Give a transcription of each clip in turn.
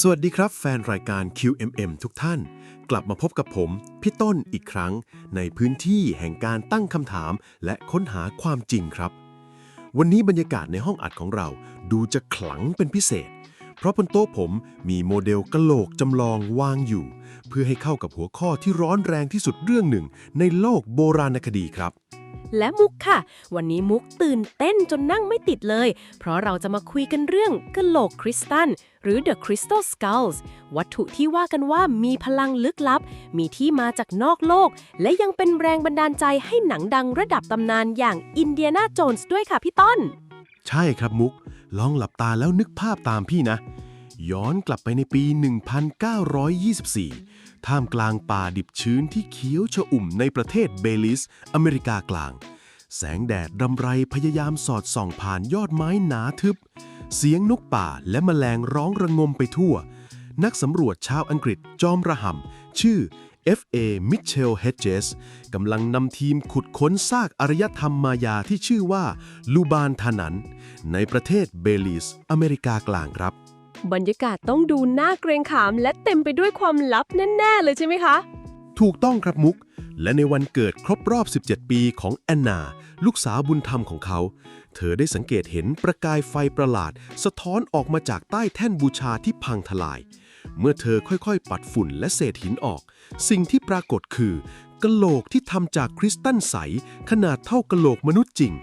สวัสดีครับแฟนรายการ QMM ทุกท่านกลับมาพบกับผมพี่ต้นอีกครั้งในพื้นที่แห่งการตั้งคำถามและค้นหาความจริงครับวันนี้บรรยากาศในห้องอัดของเราดูจะขลังเป็นพิเศษเพราะบนโต๊ะผมมีโมเดลกะโหลกจำลองวางอยู่เพื่อให้เข้ากับหัวข้อที่ร้อนแรงที่สุดเรื่องหนึ่งในโลกโบราณคดีครับและมุกค่ะวันนี้มุกตื่นเต้นจนนั่งไม่ติดเลยเพราะเราจะมาคุยกันเรื่องกะโหลกคริสตัลหรือ The Crystal Skulls วัตถุที่ว่ากันว่ามีพลังลึกลับมีที่มาจากนอกโลกและยังเป็นแรงบันดาลใจให้หนังดังระดับตำนานอย่างอินเดียนาโจนส์ด้วยค่ะพี่ต้นใช่ครับมุกลองหลับตาแล้วนึกภาพตามพี่นะย้อนกลับไปในปี 1924 ท่ามกลางป่าดิบชื้นที่เขียวชอุ่มในประเทศเบลิสอเมริกากลางแสงแดดรำไรพยายามสอดส่องผ่านยอดไม้หนาทึบเสียงนกป่าและแมลงร้องระงมไปทั่วนักสำรวจชาวอังกฤษจอมระห่ำชื่อ F.A. Mitchell Hedges กำลังนำทีมขุดค้นซากอารยธรรมมายาที่ชื่อว่าลูบานทานันในประเทศเบลิสอเมริกากลางครับบรรยากาศต้องดูน่าเกรงขามและเต็มไปด้วยความลับแน่ๆเลยใช่ไหมคะถูกต้องครับมุกและในวันเกิดครบรอบ 17 ปีของแอนนาลูกสาวบุญธรรมของเขาเธอได้สังเกตเห็นประกายไฟประหลาดสะท้อนออกมาจากใต้แท่นบูชาที่พังทลายเมื่อเธอค่อยๆปัดฝุ่นและเศษหินออกสิ่งที่ปรากฏคือกะโหลกที่ทำจากคริสตัลใสขนาดเท่ากะโหลกมนุษย์จริง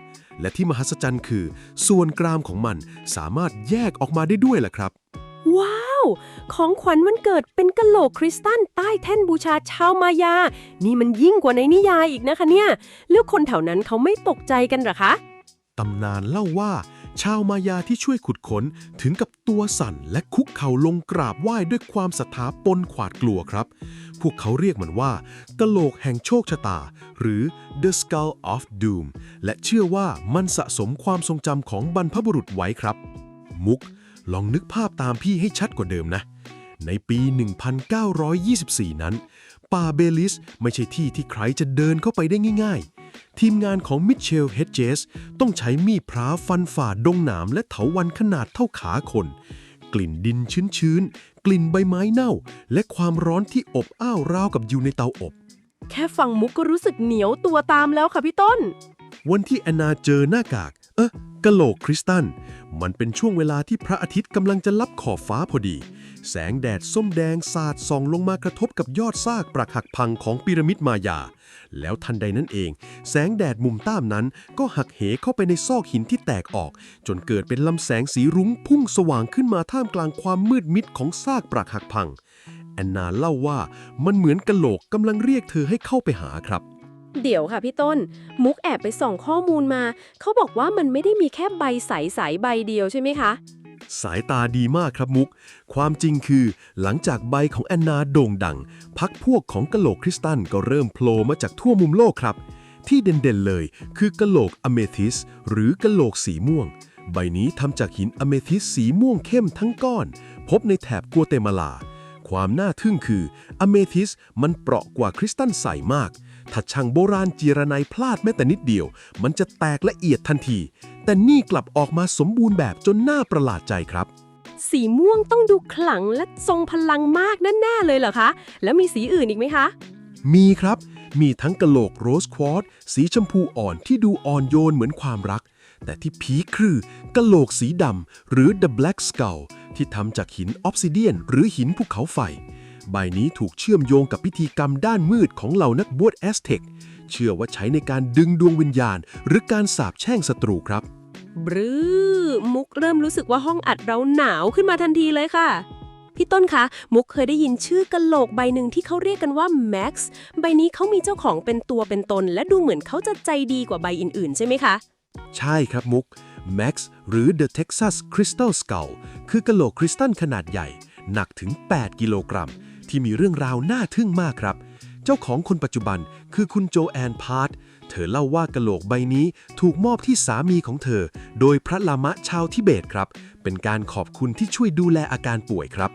และที่มหัศจรรย์คือส่วนกรามของมันสามารถแยกออกมาได้ด้วยล่ะครับว้าวของขวัญวันเกิดเป็นกะโหลกคริสตัลใต้แท่นบูชาชาวมายานี่มันยิ่งกว่าในนิยายอีกนะคะเนี่ยแล้วคนแถวนั้นเขาไม่ตกใจกันหรอคะตำนานเล่าว่าชาวมายาที่ช่วยขุดค้นถึงกับตัวสั่นและคุกเข่าลงกราบไหว้ด้วยความศรัทธาปนขวาดกลัวครับพวกเขาเรียกมันว่ากะโหลกแห่งโชคชะตาหรือ The Skull of Doom และเชื่อว่ามันสะสมความทรงจำของบรรพบุรุษไว้ครับมุกลองนึกภาพตามพี่ให้ชัดกว่าเดิมนะในปี 1924 นั้นป่าเบลิสไม่ใช่ที่ที่ใครจะเดินเข้าไปได้ง่ายๆทีมงานของมิเชล เฮดเจสต้องใช้มีดพร้าฟันฝ่าดงหนามและเถาวัลย์ขนาดเท่าขาคนกลิ่นดินชื้นๆกลิ่นใบไม้เน่าและความร้อนที่อบอ้าวราวกับอยู่ในเตาอบแค่ฟังมุกก็รู้สึกเหนียวตัวตามแล้วค่ะพี่ต้นวันที่แอนนาเจอหน้ากากกะโหลกคริสตัลมันเป็นช่วงเวลาที่พระอาทิตย์กำลังจะลับขอบฟ้าพอดีแสงแดดส้มแดงสาดส่องลงมากระทบกับยอดซากปรักหักพังของพีระมิดมายาแล้วทันใดนั้นเองแสงแดดมุมต้ามนั้นก็หักเหเข้าไปในซอกหินที่แตกออกจนเกิดเป็นลำแสงสีรุ้งพุ่งสว่างขึ้นมาท่ามกลางความมืดมิดของซากปรักหักพังแอนนาเล่าว่ามันเหมือนกะโหลกกำลังเรียกเธอให้เข้าไปหาครับเดี๋ยวค่ะพี่ต้นมุกแอบไปส่องข้อมูลมาเขาบอกว่ามันไม่ได้มีแค่ใบใสๆใบเดียวใช่ไหมคะสายตาดีมากครับมุกความจริงคือหลังจากใบของแอนนาโด่งดังพรรคพวกของกะโหลกคริสตัลก็เริ่มโผล่มาจากทั่วมุมโลกครับที่เด่นๆเลยคือกะโหลกอะเมทิสหรือกะโหลกสีม่วงใบนี้ทำจากหินอะเมทิสสีม่วงเข้มทั้งก้อนพบในแถบกัวเตมาลาความน่าทึ่งคืออะเมทิสมันเปราะกว่าคริสตัลใสมากถ้าช่างโบราณจีรนัยพลาดแม้แต่นิดเดียวมันจะแตกละเอียดทันทีแต่นี่กลับออกมาสมบูรณ์แบบจนน่าประหลาดใจครับสีม่วงต้องดูขลังและทรงพลังมากแน่ๆเลยเหรอคะแล้วมีสีอื่นอีกไหมคะมีครับมีทั้งกะโหลกโรสควอตซ์สีชมพูอ่อนที่ดูอ่อนโยนเหมือนความรักแต่ที่พีคคือกะโหลกสีดำหรือ The Black Skull ที่ทำจากหินออฟซิเดียนหรือหินภูเขาไฟใบนี้ถูกเชื่อมโยงกับพิธีกรรมด้านมืดของเหล่านักบวชแอสเท็กเชื่อว่าใช้ในการดึงดวงวิญญาณหรือการสาปแช่งศัตรูครับบรือมุกเริ่มรู้สึกว่าห้องอัดเราหนาวขึ้นมาทันทีเลยค่ะพี่ต้นคะมุกเคยได้ยินชื่อกะโหลกใบหนึ่งที่เขาเรียกกันว่าแม็กซ์ใบนี้เขามีเจ้าของเป็นตัวเป็นตนและดูเหมือนเขาจะใจดีกว่าใบอื่นๆใช่ไหมคะใช่ครับมุก Max หรือ The Texas Crystal Skull คือกะโหลกคริสตัลขนาดใหญ่หนักถึง8กิโลกรัมที่มีเรื่องราวน่าทึ่งมากครับเจ้าของคนปัจจุบันคือคุณโจแอนพาร์ตเธอเล่าว่ากะโหลกใบนี้ถูกมอบที่สามีของเธอโดยพระลามะชาวทิเบตครับเป็นการขอบคุณที่ช่วยดูแลอาการป่วยครับ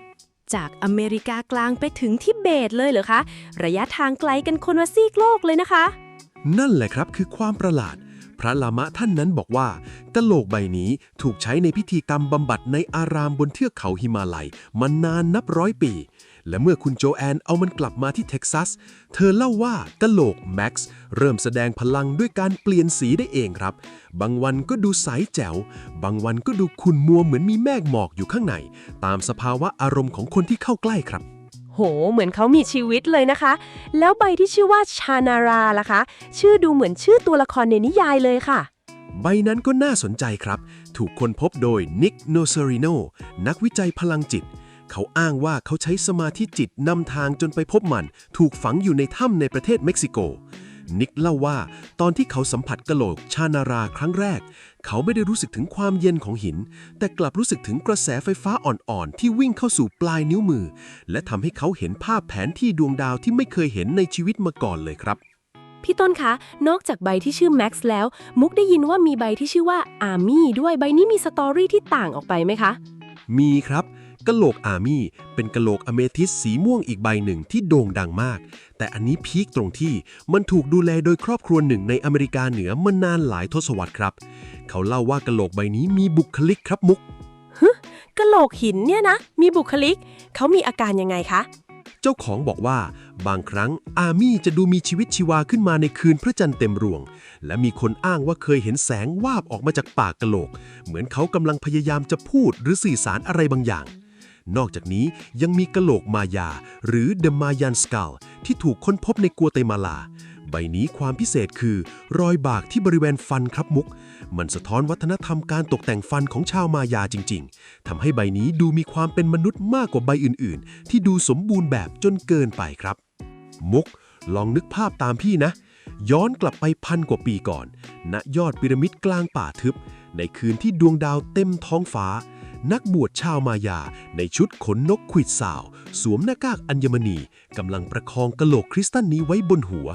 จากอเมริกากลางไปถึงทิเบตเลยเหรอคะระยะทางไกลกันคนละซีกโลกเลยนะคะนั่นแหละครับคือความประหลาด พระลามะท่านนั้นบอกว่ากะโหลกใบนี้ถูกใช้ในพิธีกรรมบำบัดในอารามบนเทือกเขาหิมาลัยมานานนับร้อยปี และเมื่อคุณโจแอนเอามันกลับมาที่เท็กซัสเธอเล่าว่ากะโหลกแม็กซ์เริ่มแสดงพลังด้วยการเปลี่ยนสีได้เองครับบางวันก็ดูใสแจ๋วบางวันก็ดูขุ่นมัวเหมือนมีเมฆหมอกอยู่ข้างในตามสภาวะอารมณ์ของคนที่เข้าใกล้ครับโหเหมือนเขามีชีวิตเลยนะคะแล้วใบที่ชื่อว่าชานาราล่ะคะชื่อดูเหมือนชื่อตัวละครในนิยายเลยค่ะใบนั้นก็น่าสนใจครับถูกค้นพบโดยนิกโนเซริโนนักวิจัยพลังจิตเขาอ้างว่าเขาใช้สมาธิจิตนำทางจนไปพบมันถูกฝังอยู่ในถ้ำในประเทศเม็กซิโกนิกเล่าว่าตอนที่เขาสัมผัสกะโหลกชานาราครั้งแรกเขาไม่ได้รู้สึกถึงความเย็นของหินแต่กลับรู้สึกถึงกระแสไฟฟ้าอ่อนๆที่วิ่งเข้าสู่ปลายนิ้วมือและทำให้เขาเห็นภาพแผนที่ดวงดาวที่ไม่เคยเห็นในชีวิตมาก่อนเลยครับพี่ต้นคะนอกจากใบที่ชื่อแม็กซ์แล้วมุกได้ยินว่ามีใบที่ชื่อว่าอาร์มี่ด้วยใบนี้มีสตอรี่ที่ต่างออกไปไหมคะมีครับกะโหลกอาร์มี่เป็นกะโหลกอเมทิสสีม่วงอีกใบหนึ่งที่โด่งดังมากแต่อันนี้พีคตรงที่มันถูกดูแลโดยครอบครัวหนึ่งในอเมริกาเหนือมานานหลายทศวรรษครับเขาเล่าว่ากะโหลกใบนี้มีบุคลิกครับมุกกะโหลกหินเนี่ยนะมีบุคลิกเขามีอาการยังไงคะเจ้าของบอกว่าบางครั้งอาร์มี่จะดูมีชีวิตชีวาขึ้นมาในคืนพระจันทร์เต็มดวงและมีคนอ้างว่าเคยเห็นแสงวาบออกมาจากปากกะโหลกเหมือนเขากำลังพยายามจะพูดหรือสื่อสารอะไรบางอย่างนอกจากนี้ยังมีกะโหลกมายาหรือ The Mayan Skull ที่ถูกค้นพบในกัวเตมาลาใบนี้ความพิเศษคือรอยบากที่บริเวณฟันครับมุกมันสะท้อนวัฒนธรรมการตกแต่งฟันของชาวมายาจริงๆทำให้ใบนี้ดูมีความเป็นมนุษย์มากกว่าใบอื่นๆที่ดูสมบูรณ์แบบจนเกินไปครับมุกลองนึกภาพตามพี่นะย้อนกลับไป1,000 กว่าปีก่อนณยอดพีระมิดกลางป่าทึบในคืนที่ดวงดาวเต็มท้องฟ้านักบวชชาวมายาในชุดขนนกขวิดสาวสวมหน้ากากอัญมณีกำลังประคองกะโหลกคริสตัลนี้ไว้บนหัว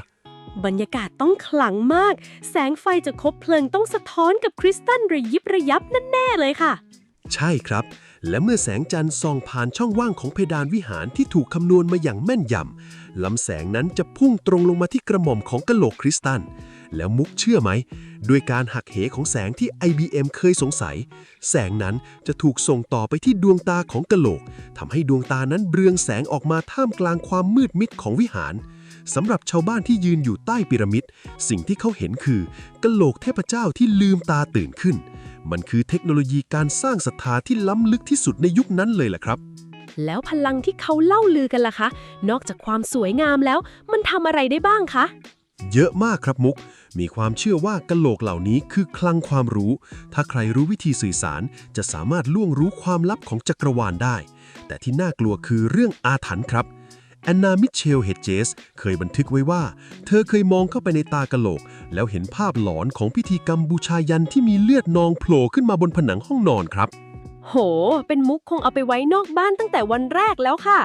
บรรยากาศต้องขลังมากแสงไฟจากคบเพลิงต้องสะท้อนกับคริสตัลระยิบระยับแน่ๆเลยค่ะใช่ครับและเมื่อแสงจันทร์ส่องผ่านช่องว่างของเพดานวิหารที่ถูกคำนวณมาอย่างแม่นยำลำแสงนั้นจะพุ่งตรงลงมาที่กระหม่อมของกะโหลกคริสตัลแล้วมุกเชื่อไหมด้วยการหักเหของแสงที่ IBM เคยสงสัยแสงนั้นจะถูกส่งต่อไปที่ดวงตาของกะโหลกทำให้ดวงตานั้นเรืองแสงออกมาท่ามกลางความมืดมิดของวิหารสำหรับชาวบ้านที่ยืนอยู่ใต้พีระมิดสิ่งที่เขาเห็นคือกะโหลกเทพเจ้าที่ลืมตาตื่นขึ้นมันคือเทคโนโลยีการสร้างศรัทธาที่ล้ำลึกที่สุดในยุคนั้นเลยแหละครับแล้วพลังที่เขาเล่าลือกันล่ะคะนอกจากความสวยงามแล้วมันทำอะไรได้บ้างคะเยอะมากครับมุกมีความเชื่อว่ากะโหลกเหล่านี้คือคลังความรู้ถ้าใครรู้วิธีสื่อสารจะสามารถล่วงรู้ความลับของจักรวาลได้แต่ที่น่ากลัวคือเรื่องอาถรรพ์ครับแอนนามิเชลเฮดเจสเคยบันทึกไว้ว่าเธอเคยมองเข้าไปในตากะโหลกแล้วเห็นภาพหลอนของพิธีกรรมบูชายันที่มีเลือดนองโผล่ขึ้นมาบนผนังห้องนอนครับโหเป็นมุกคงเอาไปไว้นอกบ้านตั้งแต่วันแรกแล้วค่ะ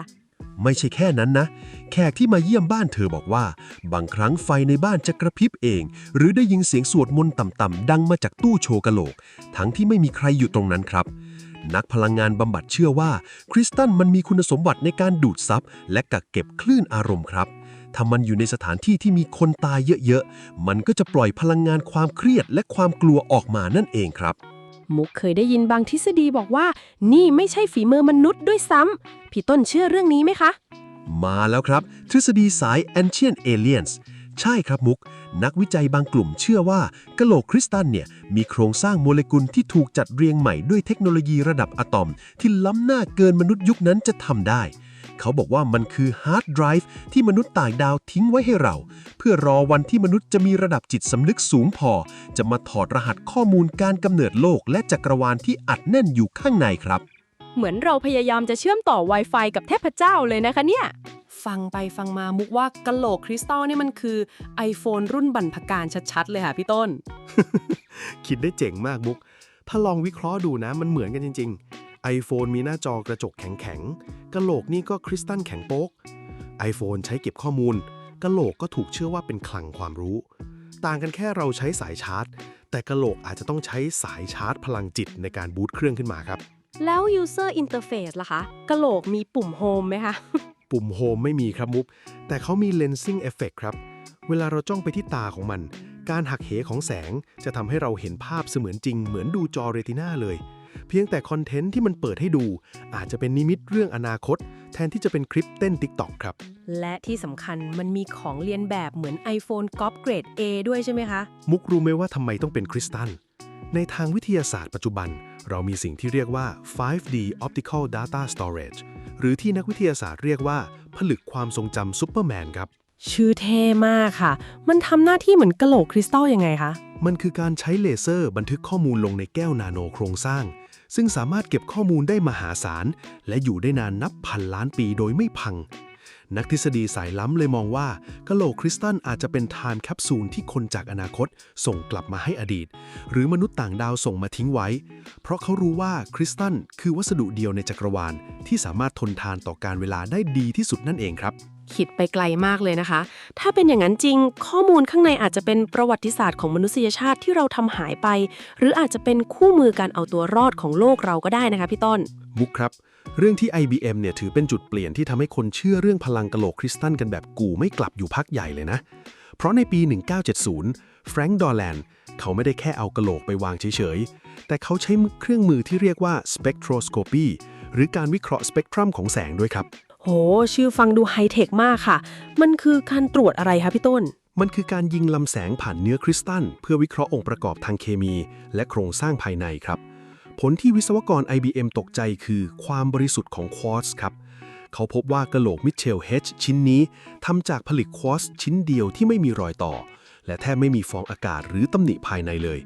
ไม่ใช่แค่นั้นนะแขกที่มาเยี่ยมบ้านเธอบอกว่าบางครั้งไฟในบ้านจะกระพริบเองหรือได้ยินเสียงสวดมนต์ต่ำๆดังมาจากตู้โชว์กะโหลกทั้งที่ไม่มีใครอยู่ตรงนั้นครับนักพลังงานบำบัดเชื่อว่าคริสตัลมันมีคุณสมบัติในการดูดซับและกักเก็บคลื่นอารมณ์ครับถ้ามันอยู่ในสถานที่ที่มีคนตายเยอะๆมันก็จะปล่อยพลังงานความเครียดและความกลัวออกมานั่นเองครับมุกเคยได้ยินบางทฤษฎีบอกว่านี่ไม่ใช่ฝีมือมนุษย์ด้วยซ้ำพี่ต้นเชื่อเรื่องนี้ไหมคะมาแล้วครับทฤษฎีสาย Ancient Aliens ใช่ครับมุกนักวิจัยบางกลุ่มเชื่อว่ากะโหลกคริสตัลเนี่ยมีโครงสร้างโมเลกุลที่ถูกจัดเรียงใหม่ด้วยเทคโนโลยีระดับอะตอมที่ล้ำหน้าเกินมนุษย์ยุคนั้นจะทำได้เขาบอกว่ามันคือฮาร์ดไดรฟ์ที่มนุษย์ต่างดาวทิ้งไว้ให้เราเพื่อรอวันที่มนุษย์จะมีระดับจิตสำนึกสูงพอจะมาถอดรหัสข้อมูลการกำเนิดโลกและจักรวาลที่อัดแน่นอยู่ข้างในครับเหมือนเราพยายามจะเชื่อมต่อ Wi-Fi กับเทพเจ้าเลยนะคะเนี่ยฟังไปฟังมามุกว่ากะโหลกคริสตัลนี่มันคือ iPhone รุ่นบรรพการชัดๆเลยค่ะพี่ต้น คิดได้เจ๋งมากมุกถ้าลองวิเคราะห์ดูนะมันเหมือนกันจริงๆ iPhone มีหน้าจอกระจกแข็งๆกะโหลกนี่ก็คริสตัลแข็งโป๊ก iPhone ใช้เก็บข้อมูลกะโหลกก็ถูกเชื่อว่าเป็นคลังความรู้ต่างกันแค่เราใช้สายชาร์จแต่กะโหลกอาจจะต้องใช้สายชาร์จพลังจิตในการบูตเครื่องขึ้นมาครับแล้ว User Interface ล่ะคะกะโหลกมีปุ่ม Home ไหมคะปุ่ม Home ไม่มีครับมุกแต่เขามี Lensing Effect ครับเวลาเราจ้องไปที่ตาของมัน การหักเหของแสงจะทำให้เราเห็นภาพเสมือนจริงเหมือนดูจอเรตินาเลยเพียงแต่คอนเทนต์ที่มันเปิดให้ดูอาจจะเป็นนิมิตเรื่องอนาคตแทนที่จะเป็นคลิปเต้น TikTok ครับและที่สำคัญมันมีของเรียนแบบเหมือน iPhone ก๊อปเกรด A ด้วยใช่ไหมคะมุกรู้ไหมว่าทำไมต้องเป็นคริสตัลในทางวิทยาศาสตร์ปัจจุบันเรามีสิ่งที่เรียกว่า 5D Optical Data Storage หรือที่นักวิทยาศาสตร์เรียกว่าผลึกความทรงจำซูเปอร์แมนครับชื่อเท่มากค่ะมันทำหน้าที่เหมือนกะโหลกคริสตัลยังไงคะมันคือการใช้เลเซอร์บันทึกข้อมูลลงในแก้วนาโนโครงสร้างซึ่งสามารถเก็บข้อมูลได้มหาศาลและอยู่ได้นานนับพันล้านปีโดยไม่พังนักทฤษฎีสายล้ำเลยมองว่ากะโหลกคริสตัลอาจจะเป็นไทม์แคปซูลที่คนจากอนาคตส่งกลับมาให้อดีตหรือมนุษย์ต่างดาวส่งมาทิ้งไว้เพราะเขารู้ว่าคริสตัลคือวัสดุเดียวในจักรวาลที่สามารถทนทานต่อการเวลาได้ดีที่สุดนั่นเองครับคิดไปไกลมากเลยนะคะถ้าเป็นอย่างนั้นจริงข้อมูลข้างในอาจจะเป็นประวัติศาสตร์ของมนุษยชาติที่เราทำหายไปหรืออาจจะเป็นคู่มือการเอาตัวรอดของโลกเราก็ได้นะคะพี่ต้นมุกครับเรื่องที่ IBM เนี่ยถือเป็นจุดเปลี่ยนที่ทำให้คนเชื่อเรื่องพลังกะโหลกคริสตัลกันแบบกูไม่กลับอยู่พักใหญ่เลยนะเพราะในปี 1970 แฟรงค์ ดอแลนด์เขาไม่ได้แค่เอากะโหลกไปวางเฉยๆแต่เขาใช้เครื่องมือที่เรียกว่า spectroscopy หรือการวิเคราะห์สเปกตรัมของแสงด้วยครับโหชื่อฟังดูไฮเทคมากค่ะมันคือการตรวจอะไรคะพี่ต้นมันคือการยิงลำแสงผ่านเนื้อคริสตัลเพื่อวิเคราะห์องค์ประกอบทางเคมีและโครงสร้างภายในครับผลที่วิศวกร IBM ตกใจคือความบริสุทธิ์ของควอตซ์ครับเขาพบว่ากะโหลกมิทเชล H ชิ้นนี้ทำจากผลึกควอตซ์ชิ้นเดียวที่ไม่มีรอยต่อและแทบไม่มีฟองอากาศหรือตำหนิภายในเลย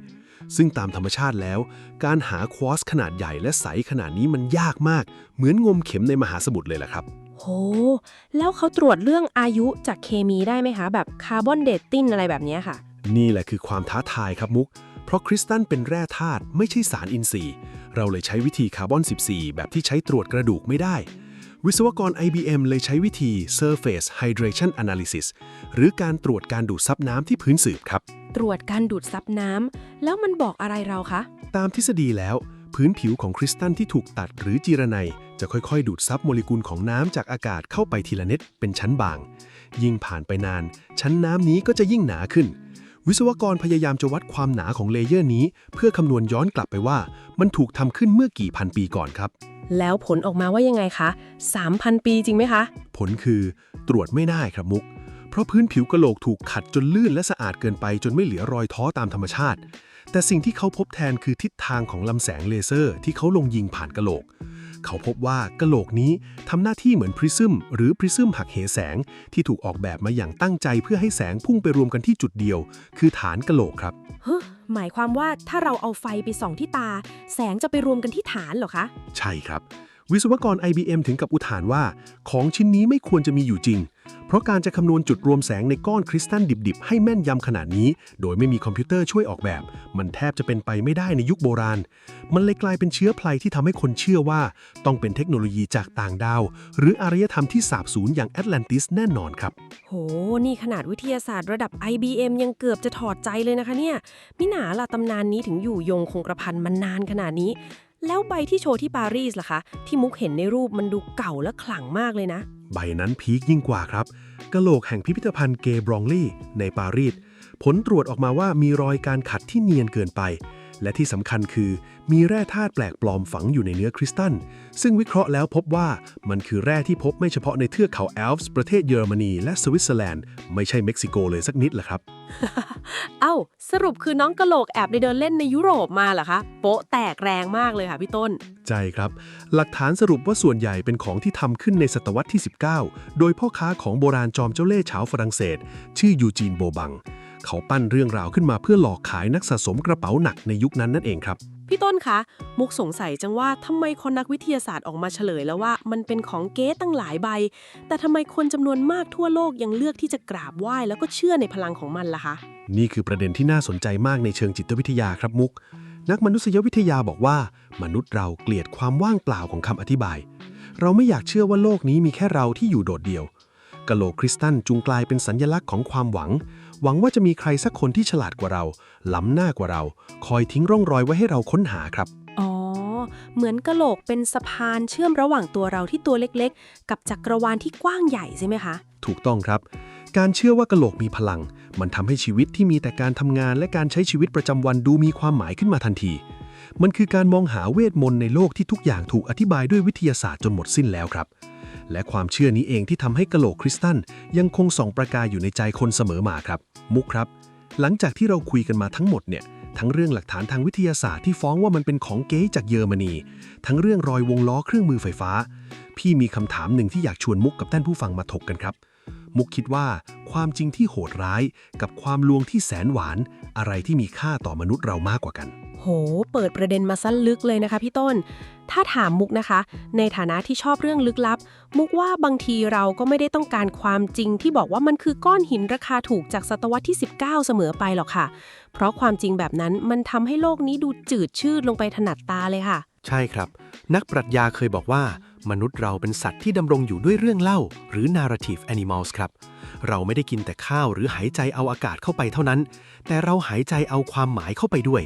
ซึ่งตามธรรมชาติแล้วการหาควอตซ์ขนาดใหญ่และใสขนาดนี้มันยากมากเหมือนงมเข็มในมหาสมุทรเลยล่ะครับโหแล้วเขาตรวจเรื่องอายุจากเคมีได้ไหมคะแบบคาร์บอนเดตติ้งอะไรแบบนี้ค่ะนี่แหละคือความท้าทายครับมุกเพราะคริสตัลเป็นแร่ธาตุไม่ใช่สารอินทรีย์เราเลยใช้วิธีคาร์บอน 14 แบบที่ใช้ตรวจกระดูกไม่ได้วิศวกร IBM เลยใช้วิธี Surface Hydration Analysis หรือการตรวจการดูดซับน้ำที่พื้นสืบครับตรวจการดูดซับน้ำแล้วมันบอกอะไรเราคะตามทฤษฎีแล้วพื้นผิวของคริสตัลที่ถูกตัดหรือจีรไนจะค่อยๆดูดซับโมเลกุลของน้ำจากอากาศเข้าไปทีละนิดเป็นชั้นบางยิ่งผ่านไปนานชั้นน้ำนี้ก็จะยิ่งหนาขึ้นวิศวกรพยายามจะวัดความหนาของเลเยอร์นี้เพื่อคำนวณย้อนกลับไปว่ามันถูกทำขึ้นเมื่อกี่พันปีก่อนครับแล้วผลออกมาว่ายังไงคะ 3,000 ปีจริงไหมคะผลคือตรวจไม่ได้ครับมุกเพราะพื้นผิวกะโหลกถูกขัดจนลื่นและสะอาดเกินไปจนไม่เหลือรอยท้อตามธรรมชาติแต่สิ่งที่เขาพบแทนคือทิศทางของลำแสงเลเซอร์ที่เขาลงยิงผ่านกะโหลกเขาพบว่ากะโหลกนี้ทำหน้าที่เหมือนพริซึมหรือพริซึมหักเหแสงที่ถูกออกแบบมาอย่างตั้งใจเพื่อให้แสงพุ่งไปรวมกันที่จุดเดียวคือฐานกะโหลกครับหมายความว่าถ้าเราเอาไฟไปส่องที่ตาแสงจะไปรวมกันที่ฐานเหรอคะใช่ครับวิศวกร IBM ถึงกับอุทานว่าของชิ้นนี้ไม่ควรจะมีอยู่จริงเพราะการจะคำนวณจุดรวมแสงในก้อนคริสตัลดิบๆให้แม่นยำขนาดนี้โดยไม่มีคอมพิวเตอร์ช่วยออกแบบมันแทบจะเป็นไปไม่ได้ในยุคโบราณมันเลยกลายเป็นเชื้อเพลิงที่ทำให้คนเชื่อว่าต้องเป็นเทคโนโลยีจากต่างดาวหรืออารยธรรมที่สาบสูญอย่างแอตแลนติสแน่นอนครับโหนี่ขนาดวิทยาศาสตร์ระดับ IBM ยังเกือบจะถอดใจเลยนะคะเนี่ยมิหนาล่ะตำนานนี้ถึงอยู่ยงคงกระพันมานานขนาดนี้แล้วใบที่โชว์ที่ปารีสล่ะคะที่มุกเห็นในรูปมันดูเก่าและขลังมากเลยนะใบนั้นพีคยิ่งกว่าครับกะโหลกแห่งพิพิธภัณฑ์เกย์บรองลีในปารีสผลตรวจออกมาว่ามีรอยการขัดที่เนียนเกินไปและที่สำคัญคือมีแร่ธาตุแปลกปลอมฝังอยู่ในเนื้อคริสตัลซึ่งวิเคราะห์แล้วพบว่ามันคือแร่ที่พบไม่เฉพาะในเทือกเขาแอลป์ประเทศเยอรมนีและสวิตเซอร์แลนด์ไม่ใช่เม็กซิโกเลยสักนิดแหละครับ เอ้าสรุปคือน้องกะโหลกแอบไปเดินเล่นในยุโรปมาเหรอคะโป๊ะแตกแรงมากเลยค่ะพี่ต้นใช่ครับหลักฐานสรุปว่าส่วนใหญ่เป็นของที่ทำขึ้นในศตวรรษที่ 19 โดยพ่อค้าของโบราณจอมเจ้าเล่ห์ชาวฝรั่งเศสชื่อยูจีนโบบังเขาปั้นเรื่องราวขึ้นมาเพื่อหลอกขายนักสะสมกระเป๋าหนักในยุคนั้นนั่นเองครับพี่ต้นคะมุกสงสัยจังว่าทำไมคนนักวิทยาศาสตร์ออกมาเฉลยแล้วว่ามันเป็นของเก๊ตั้งหลายใบแต่ทำไมคนจำนวนมากทั่วโลกยังเลือกที่จะกราบไหว้แล้วก็เชื่อในพลังของมันล่ะคะนี่คือประเด็นที่น่าสนใจมากในเชิงจิตวิทยาครับมุกนักมนุษยวิทยาบอกว่ามนุษย์เราเกลียดความว่างเปล่าของคำอธิบายเราไม่อยากเชื่อว่าโลกนี้มีแค่เราที่อยู่โดดเดี่ยวกะโหลกคริสตัลจุงกลายเป็นสัญลักษณ์ของความหวังว่าจะมีใครสักคนที่ฉลาดกว่าเราล้ำหน้ากว่าเราคอยทิ้งร่องรอยไว้ให้เราค้นหาครับอ๋อเหมือนกะโหลกเป็นสะพานเชื่อมระหว่างตัวเราที่ตัวเล็กๆกับจักรวาลที่กว้างใหญ่ใช่ไหมคะถูกต้องครับ การเชื่อว่ากะโหลกมีพลังมันทำให้ชีวิตที่มีแต่การทำงานและการใช้ชีวิตประจำวันดูมีความหมายขึ้นมาทันทีมันคือการมองหาเวทมนต์ในโลกที่ทุกอย่างถูกอธิบายด้วยวิทยาศาสตร์จนหมดสิ้นแล้วครับและความเชื่อนี้เองที่ทำให้กะโหลกคริสตัลยังคงส่องประกายอยู่ในใจคนเสมอมาครับมุกครับหลังจากที่เราคุยกันมาทั้งหมดเนี่ยทั้งเรื่องหลักฐานทางวิทยาศาสตร์ที่ฟ้องว่ามันเป็นของเก๊จากเยอรมนีทั้งเรื่องรอยวงล้อเครื่องมือไฟฟ้าพี่มีคำถามหนึ่งที่อยากชวนมุกกับท่านผู้ฟังมาถกกันครับมุกคิดว่าความจริงที่โหดร้ายกับความลวงที่แสนหวานอะไรที่มีค่าต่อมนุษย์เรามากกว่ากันโหเปิดประเด็นมาสั้นลึกเลยนะคะพี่ต้นถ้าถามมุกนะคะในฐานะที่ชอบเรื่องลึกลับมุกว่าบางทีเราก็ไม่ได้ต้องการความจริงที่บอกว่ามันคือก้อนหินราคาถูกจากศตวรรษที่19เสมอไปหรอกค่ะเพราะความจริงแบบนั้นมันทำให้โลกนี้ดูจืดชืดลงไปถนัดตาเลยค่ะใช่ครับนักปรัชญาเคยบอกว่ามนุษย์เราเป็นสัตว์ที่ดำรงอยู่ด้วยเรื่องเล่าหรือ narrative animals ครับเราไม่ได้กินแต่ข้าวหรือหายใจเอาอากาศเข้าไปเท่านั้นแต่เราหายใจเอาความหมายเข้าไปด้วย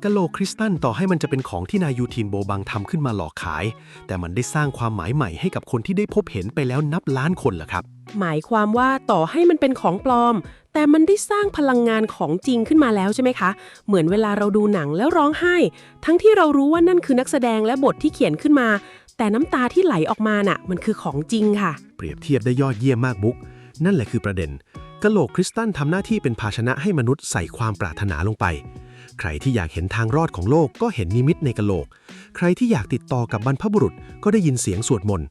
กะโหลกคริสตัลต่อให้มันจะเป็นของที่นายยูทีนโบบังทำขึ้นมาหลอกขายแต่มันได้สร้างความหมายใหม่ให้กับคนที่ได้พบเห็นไปแล้วนับล้านคนล่ะครับหมายความว่าต่อให้มันเป็นของปลอมแต่มันได้สร้างพลังงานของจริงขึ้นมาแล้วใช่ไหมคะเหมือนเวลาเราดูหนังแล้วร้องไห้ทั้งที่เรารู้ว่านั่นคือนักแสดงและบทที่เขียนขึ้นมาแต่น้ำตาที่ไหลออกมาน่ะมันคือของจริงค่ะเปรียบเทียบได้ยอดเยี่ยมมากบุ๊กนั่นแหละคือประเด็นกะโหลกคริสตัลทำหน้าที่เป็นภาชนะให้มนุษย์ใส่ความปรารถนาลงไปใครที่อยากเห็นทางรอดของโลกก็เห็นนิมิตในกะโหลกใครที่อยากติดต่อกับบรรพบุรุษก็ได้ยินเสียงสวดมนต์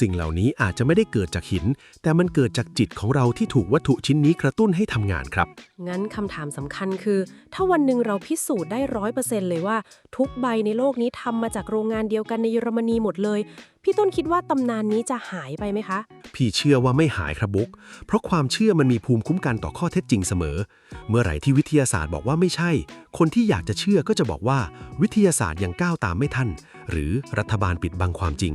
สิ่งเหล่านี้อาจจะไม่ได้เกิดจากหินแต่มันเกิดจากจิตของเราที่ถูกวัตถุชิ้นนี้กระตุ้นให้ทำงานครับงั้นคำถามสำคัญคือถ้าวันหนึ่งเราพิสูจน์ได้100%เลยว่าทุกใบในโลกนี้ทำมาจากโรงงานเดียวกันในเยอรมนีหมดเลยพี่ต้นคิดว่าตำนานนี้จะหายไปไหมคะพี่เชื่อว่าไม่หายครับบุ๊กเพราะความเชื่อมันมีภูมิคุ้มกันต่อข้อเท็จจริงเสมอเมื่อไหร่ที่วิทยาศาสตร์บอกว่าไม่ใช่คนที่อยากจะเชื่อก็จะบอกว่าวิทยาศาสตร์ยังก้าวตามไม่ทันหรือรัฐบาลปิดบังความจริง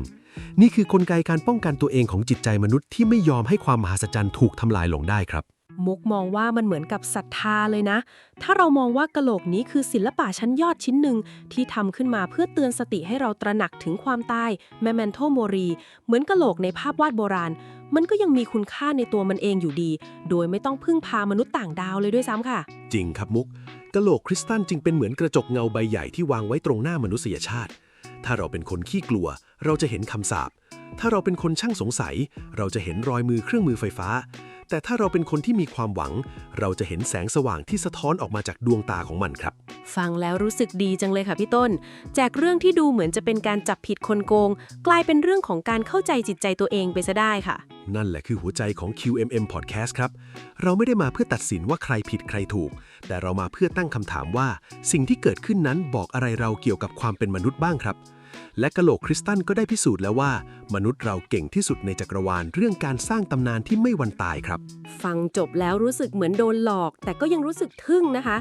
นี่คือกลไกการป้องกันตัวเองของจิตใจมนุษย์ที่ไม่ยอมให้ความมหัศจรรย์ถูกทำลายลงได้ครับมุกมองว่ามันเหมือนกับศรัทธาเลยนะถ้าเรามองว่ากะโหลกนี้คือศิลปะชั้นยอดชิ้นหนึ่งที่ทำขึ้นมาเพื่อเตือนสติให้เราตระหนักถึงความตายMemento Mori เหมือนกะโหลกในภาพวาดโบราณมันก็ยังมีคุณค่าในตัวมันเองอยู่ดีโดยไม่ต้องพึ่งพามนุษย์ต่างดาวเลยด้วยซ้ำค่ะจริงครับมุกกะโหลกคริสตัลจึงเป็นเหมือนกระจกเงาใบใหญ่ที่วางไว้ตรงหน้ามนุษยชาติถ้าเราเป็นคนขี้กลัวเราจะเห็นคำสาปถ้าเราเป็นคนช่างสงสัยเราจะเห็นรอยมือเครื่องมือไฟฟ้าแต่ถ้าเราเป็นคนที่มีความหวังเราจะเห็นแสงสว่างที่สะท้อนออกมาจากดวงตาของมันครับฟังแล้วรู้สึกดีจังเลยค่ะพี่ต้นจากเรื่องที่ดูเหมือนจะเป็นการจับผิดคนโกงกลายเป็นเรื่องของการเข้าใจจิตใจตัวเองไปซะได้ค่ะนั่นแหละคือหัวใจของ QMM Podcast ครับเราไม่ได้มาเพื่อตัดสินว่าใครผิดใครถูกแต่เรามาเพื่อตั้งคำถามว่าสิ่งที่เกิดขึ้นนั้นบอกอะไรเราเกี่ยวกับความเป็นมนุษย์บ้างครับและกะโหลกคริสตัลก็ได้พิสูจน์แล้วว่ามนุษย์เราเก่งที่สุดในจักรวาลเรื่องการสร้างตำนานที่ไม่วันตายครับฟังจบแล้วรู้สึกเหมือนโดนหลอกแต่ก็ยังรู้สึกทึ่งนะคะ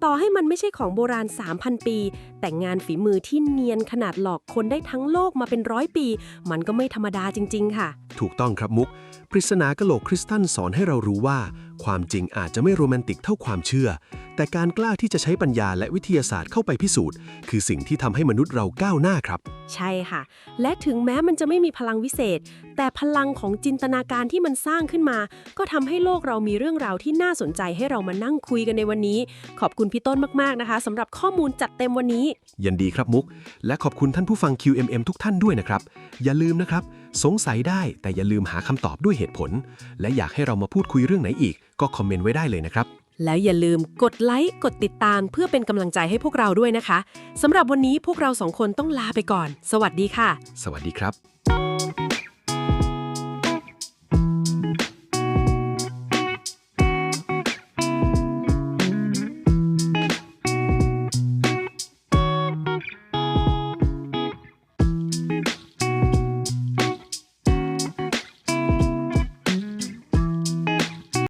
ต่อให้มันไม่ใช่ของโบราณ 3,000 ปีแต่งานฝีมือที่เนียนขนาดหลอกคนได้ทั้งโลกมาเป็น100 ปีมันก็ไม่ธรรมดาจริงๆค่ะถูกต้องครับมุกปริศนากะโหลกคริสตัลสอนให้เรารู้ว่าความจริงอาจจะไม่โรแมนติกเท่าความเชื่อแต่การกล้าที่จะใช้ปัญญาและวิทยาศาสตร์เข้าไปพิสูจน์คือสิ่งที่ทำให้มนุษย์เราก้าวหน้าครับใช่ค่ะและถึงแม้มันจะไม่มีพลังวิเศษแต่พลังของจินตนาการที่มันสร้างขึ้นมาก็ทำให้โลกเรามีเรื่องราวที่น่าสนใจให้เรามานั่งคุยกันในวันนี้ขอบคุณพี่ต้นมากๆนะคะสำหรับข้อมูลจัดเต็มวันนี้ยินดีครับมุกและขอบคุณท่านผู้ฟัง QMM ทุกท่านด้วยนะครับอย่าลืมนะครับสงสัยได้แต่อย่าลืมหาคำตอบด้วยเหตุผลและอยากให้เรามาพูดคุยเรื่องไหนอีกก็คอมเมนต์ไว้ได้เลยนะครับแล้วอย่าลืมกดไลค์กดติดตามเพื่อเป็นกำลังใจให้พวกเราด้วยนะคะสำหรับวันนี้พวกเรา2 คนต้องลาไปก่อนสวัสดีค่ะสวัสดีครับ